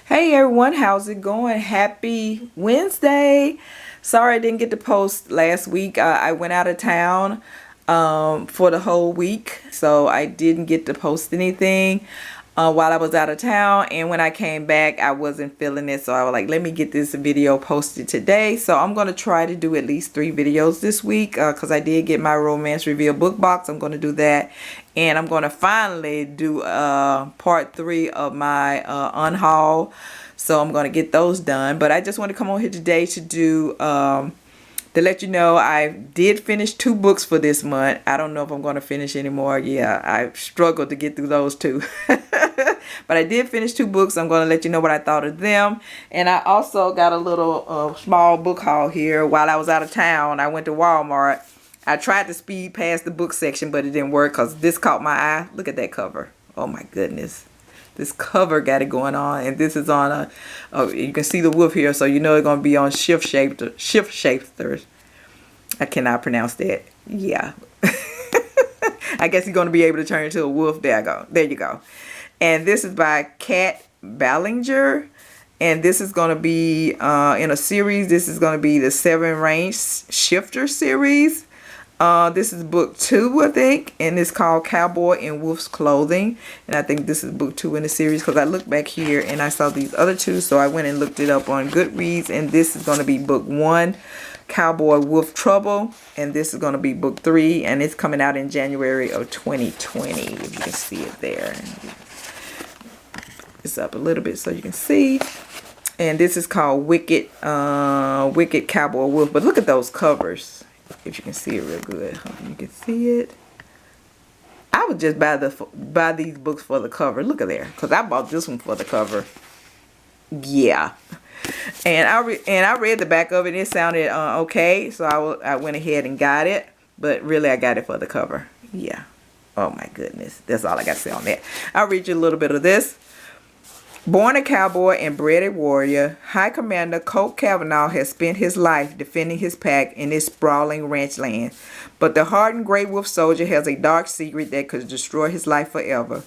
Hey everyone, how's it going? Happy Wednesday. Sorry I didn't get to post last week. I went out of town for the whole week, so I didn't get to post anything while I was out of town. And when I came back, I wasn't feeling it, so I was like, let me get this video posted today. So I'm going to try to do at least 3 videos this week because I did get my romance reveal book box. I'm going to do that. And I'm going to finally do part 3 of my unhaul. So I'm going to get those done. But I just want to come on here today to do, to let you know I did finish 2 books for this month. I don't know if I'm going to finish anymore. Yeah, I struggled to get through those 2. But I did finish 2 books. I'm going to let you know what I thought of them. And I also got a little small book haul here. While I was out of town, I went to Walmart. I tried to speed past the book section, but it didn't work because this caught my eye. Look at that cover. Oh my goodness. This cover got it going on. And this is on you can see the wolf here, so you know it's going to be on shift shifters. I cannot pronounce that. Yeah. I guess he's going to be able to turn into a wolf. There I go. There you go. And this is by Kat Ballinger. And this is going to be in a series. This is going to be the 7 Range Shifter series. This is book 2, I think, and it's called Cowboy in Wolf's Clothing. And I think this is book 2 in the series because I looked back here and I saw these other 2, so I went and looked it up on Goodreads. And this is going to be book 1, Cowboy Wolf Trouble, and this is going to be book 3, and it's coming out in January of 2020. If you can see it there, it's up a little bit so you can see. And this is called Wicked Cowboy Wolf. But look at those covers. If you can see it real good, you can see it. I would just buy these books for the cover. Look at there, because I bought this one for the cover. Yeah, and I read the back of it. And it sounded okay, so I went ahead and got it. But really, I got it for the cover. Yeah. Oh my goodness, that's all I got to say on that. I'll read you a little bit of this. Born a cowboy and bred a warrior, High Commander Colt Cavanaugh has spent his life defending his pack in this sprawling ranch land. But the hardened Grey Wolf soldier has a dark secret that could destroy his life forever.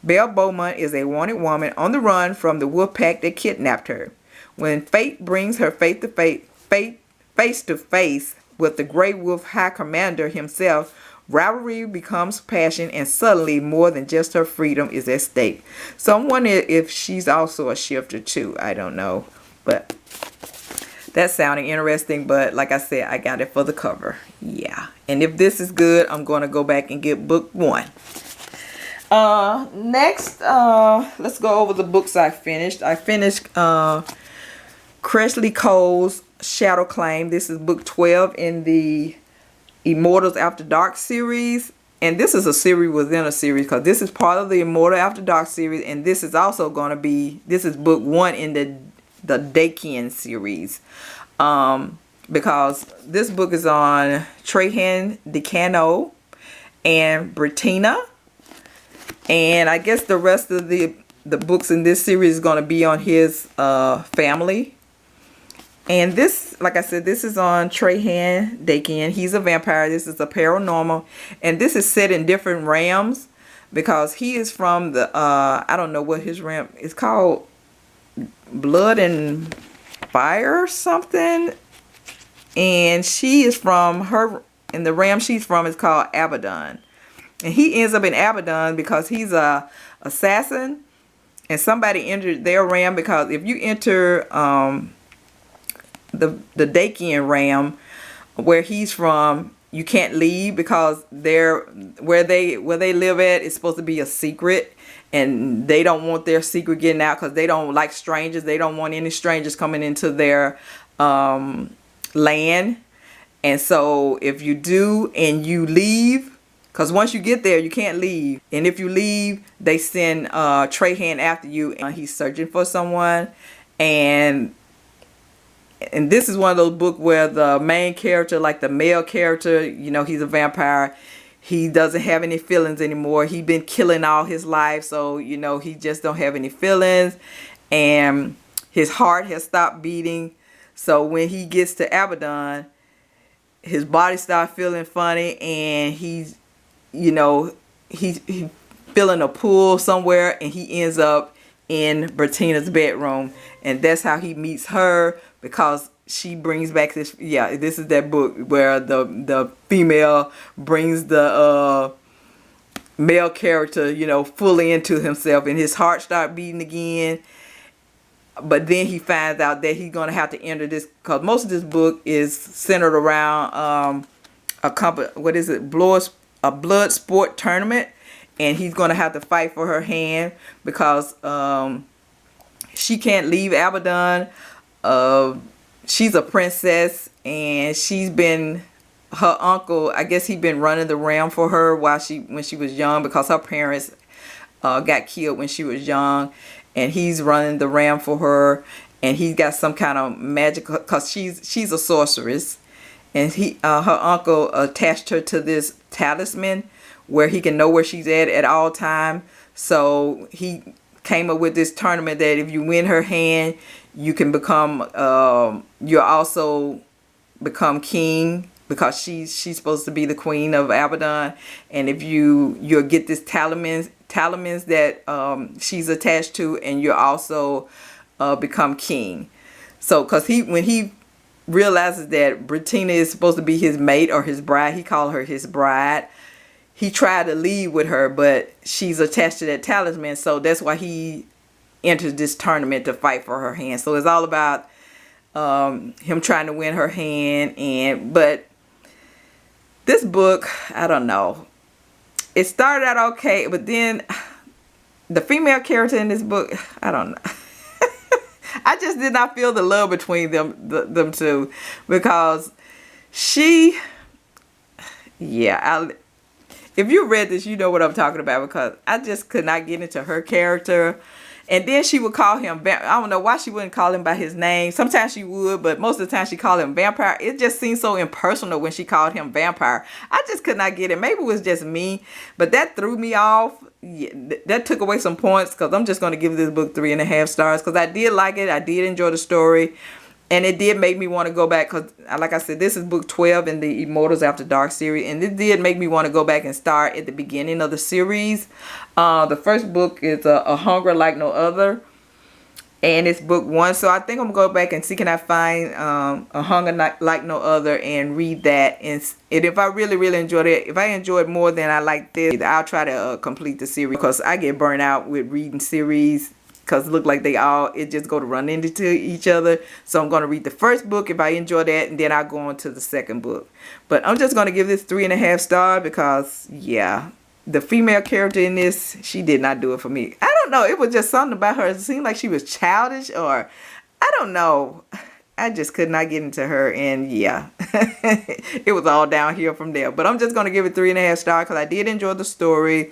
Belle Beaumont is a wanted woman on the run from the wolf pack that kidnapped her. When fate brings her face to face with the Grey Wolf High Commander himself, rivalry becomes passion, and suddenly more than just her freedom is at stake. So I'm wondering if she's also a shifter too. I don't know, but that's sounding interesting. But like I said, I got it for the cover. Yeah, and if this is good, I'm going to go back and get book 1. Next, let's go over the books I finished. I finished Kresley Cole's Shadow Claim. This is book 12 in the Immortals After Dark series, and this is a series within a series because this is part of the Immortal After Dark series, and this is also going to be, this is book 1 in the Dacians series, because this book is on Trajan Decano and Britina, and I guess the rest of the books in this series is going to be on his family. And this, like I said, this is on Trajan Dacian. He's a vampire. This is a paranormal. And this is set in different realms because he is from the, I don't know what his realm, it's called Blood and Fire or something. And she is from in the realm she's from is called Abaddon. And he ends up in Abaddon because he's a assassin. And somebody entered their realm because if you enter, the Dacian realm where he's from, you can't leave because where they live at is supposed to be a secret, and they don't want their secret getting out because they don't like strangers. They don't want any strangers coming into their land. And so if you do and you leave, because once you get there you can't leave, and if you leave they send Trajan after you, and he's searching for someone. And this is one of those books where the main character, like the male character, you know, he's a vampire. He doesn't have any feelings anymore. He's been killing all his life. So, you know, he just don't have any feelings. And his heart has stopped beating. So when he gets to Abaddon, his body starts feeling funny. And he's, you know, he's feeling a pull somewhere. And he ends up in Bertina's bedroom, and that's how he meets her, because she brings back this, yeah, this is that book where the female brings the male character, you know, fully into himself, and his heart start beating again. But then he finds out that he's gonna have to enter this, because most of this book is centered around a blood sport tournament, and he's gonna have to fight for her hand, because she can't leave Abaddon. She's a princess, and her uncle, I guess, he'd been running the realm for her when she was young, because her parents got killed when she was young, and he's running the realm for her, and he's got some kind of magical, because she's a sorceress, and her uncle attached her to this talisman where he can know where she's at all time. So he came up with this tournament that if you win her hand, you can become you also become king, because she's supposed to be the queen of Abaddon. And if you'll get this talismans that she's attached to, and you also become king. So when he realizes that Bertina is supposed to be his mate or his bride, he called her his bride, he tried to leave with her, but she's attached to that talisman, so that's why he entered this tournament to fight for her hand. So it's all about him trying to win her hand. But this book, I don't know, it started out okay, but then the female character in this book, I don't know. I just did not feel the love between them two, because if you read this, you know what I'm talking about, because I just could not get into her character. And then she would call him, I don't know why she wouldn't call him by his name. Sometimes she would, but most of the time she called him vampire. It just seemed so impersonal when she called him vampire. I just could not get it. Maybe it was just me, but that threw me off. Yeah, that took away some points, because I'm just going to give this book 3.5 stars, because I did like it. I did enjoy the story, and it did make me want to go back, because like I said, this is book 12 in the Immortals After Dark series, and it did make me want to go back and start at the beginning of the series. The first book is A Hunger Like No Other, and it's book 1, so I think I'm going to go back and see can I find A Hunger Like No Other and read that, and if I really enjoyed it, if I enjoyed more than I like this, I'll try to complete the series, because I get burnt out with reading series, because it look like it just go to run into each other. So I'm going to read the first book if I enjoy that, and then I'll go on to the second book. But I'm just going to give this 3.5 stars, because yeah, the female character in this, she did not do it for me. I don't know, it was just something about her. It seemed like she was childish, or I don't know. I just could not get into her, and yeah, it was all downhill from there. But I'm just going to give it 3.5 stars, because I did enjoy the story.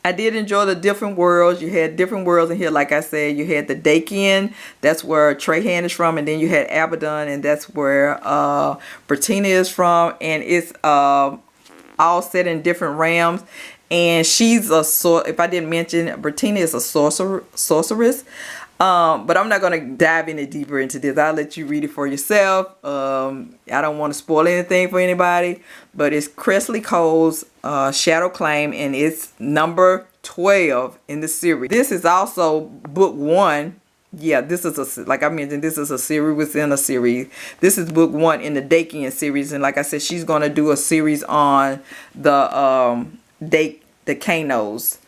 I did enjoy the different worlds. You had different worlds in here. Like I said, you had the Dacian, that's where Trahan is from, and then you had Abaddon, and that's where Bertina is from, and it's all set in different realms. And she's if I didn't mention, Bertina is a sorceress. But I'm not going to dive any deeper into this. I'll let you read it for yourself. I don't want to spoil anything for anybody, but it's Kresley Cole's Shadow Claim, and it's number 12 in the series. This is also book 1. Yeah, this is like I mentioned, this is a series within a series. This is book 1 in the Dacian series, and like I said, she's going to do a series on the Canos.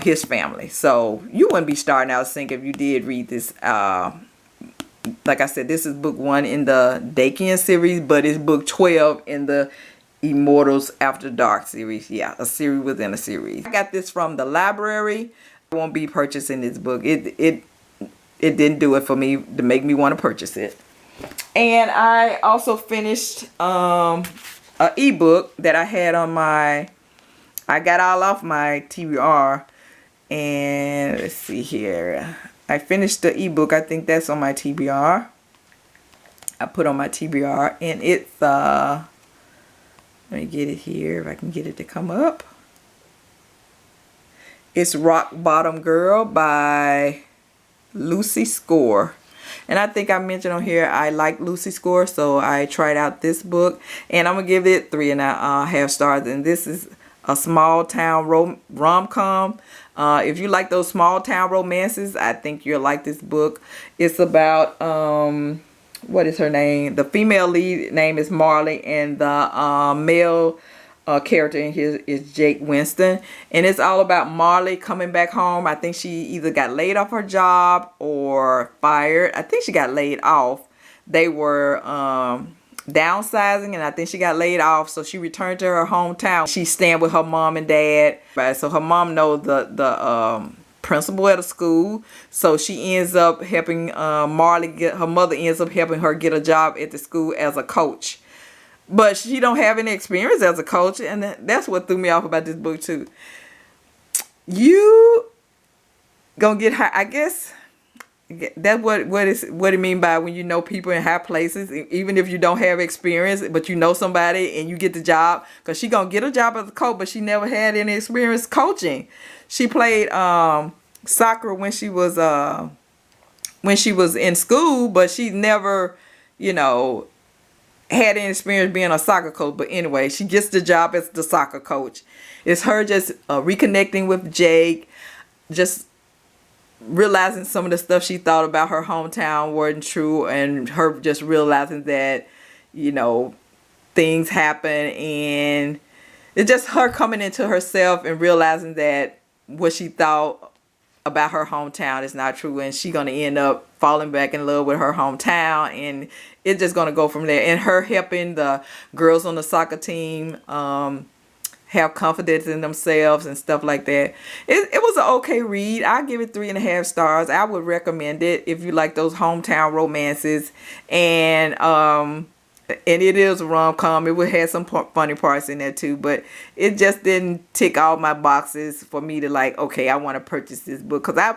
His family. So you wouldn't be starting out thinking if you did read this. Like I said, this is book 1 in the Dacian series, but it's book 12 in the Immortals After Dark series. Yeah, a series within a series. I got this from the library. I won't be purchasing this book. It didn't do it for me to make me want to purchase it. And I also finished an ebook that I had on my, I got all off my TBR, and let's see here. I finished the ebook. I think that's on my TBR. I put on my TBR, and it's let me get it here if I can get it to come up. It's Rock Bottom Girl by Lucy Score. And I think I mentioned on here I like Lucy Score, so I tried out this book, and I'm gonna give it 3.5 stars. And this is a small town rom-com. If you like those small town romances, I think you'll like this book. It's about what is her name? The female lead name is Marley, and the male character in here is Jake Winston, and it's all about Marley coming back home. I think she either got laid off her job or fired. I think she got laid off. They were downsizing, and I think she got laid off, so she returned to her hometown. She's staying with her mom and dad, right? So her mom knows the principal at a school, so she ends up helping Marley get, her mother ends up helping her get a job at the school as a coach. But she don't have any experience as a coach, and that's what threw me off about this book too. You gonna get high, I guess. That's what it mean by when you know people in high places, even if you don't have experience, but you know somebody and you get the job. Because she gonna get a job as a coach, but she never had any experience coaching. She played soccer when she was in school, but she never, you know, had any experience being a soccer coach. But anyway, she gets the job as the soccer coach. It's her just reconnecting with Jake, just realizing some of the stuff she thought about her hometown wasn't true, and her just realizing that, you know, things happen, and it's just her coming into herself and realizing that what she thought about her hometown is not true, and she gonna end up falling back in love with her hometown, and it's just gonna go from there. And her helping the girls on the soccer team have confidence in themselves and stuff like that. It was an okay read. I give it 3.5 stars. I would recommend it if you like those hometown romances, and it is a rom-com. It would have some funny parts in there too, but it just didn't tick all my boxes for me to like, okay, I want to purchase this book. Because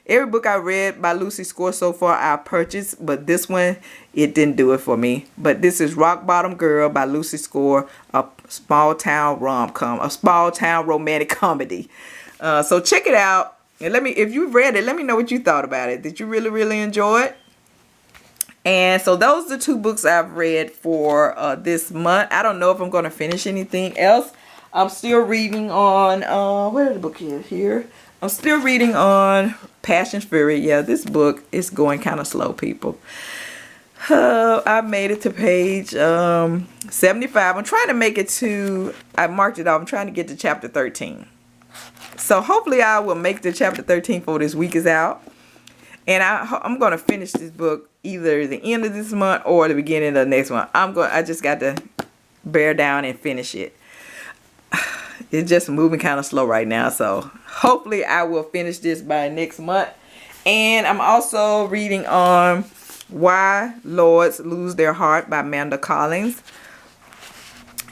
every book I read by Lucy Score so far I purchased, but this one, it didn't do it for me. But this is Rock Bottom Girl by Lucy Score, a small town rom-com, a small town romantic comedy. So check it out, and if you've read it, let me know what you thought about it. Did you really enjoy it? And so those are the 2 books I've read for this month. I don't know if I'm going to finish anything else. I'm still reading on, where the book is here? I'm still reading on Passion Fury. Yeah, this book is going kind of slow, people. I made it to page 75. I'm trying to make it to, I marked it off. I'm trying to get to chapter 13. So hopefully I will make the chapter 13 before this week is out. And I'm going to finish this book either the end of this month or the beginning of the next month. I just got to bear down and finish it. It's just moving kind of slow right now, so hopefully I will finish this by next month. And I'm also reading on Why Lords Lose Their Heart by Manda Collins.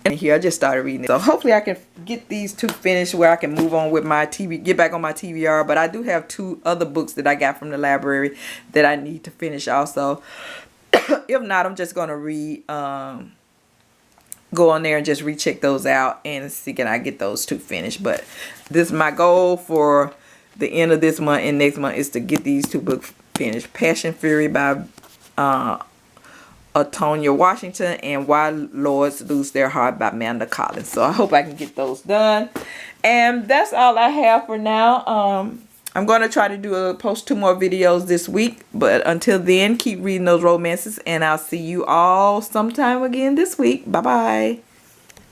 And here I just started reading it, so hopefully I can get these 2 finished where I can move on with my get back on my TBR. But I do have 2 other books that I got from the library that I need to finish also. If not, I'm just going to read go on there and just recheck those out and see can I get those 2 finished. But this, my goal for the end of this month and next month, is to get these 2 books finished. Passion Fury by Altonya Washington, and Why Lords Lose Their Heart by Manda Collins. So I hope I can get those done. And that's all I have for now. I'm going to try to post 2 more videos this week. But until then, keep reading those romances. And I'll see you all sometime again this week. Bye-bye.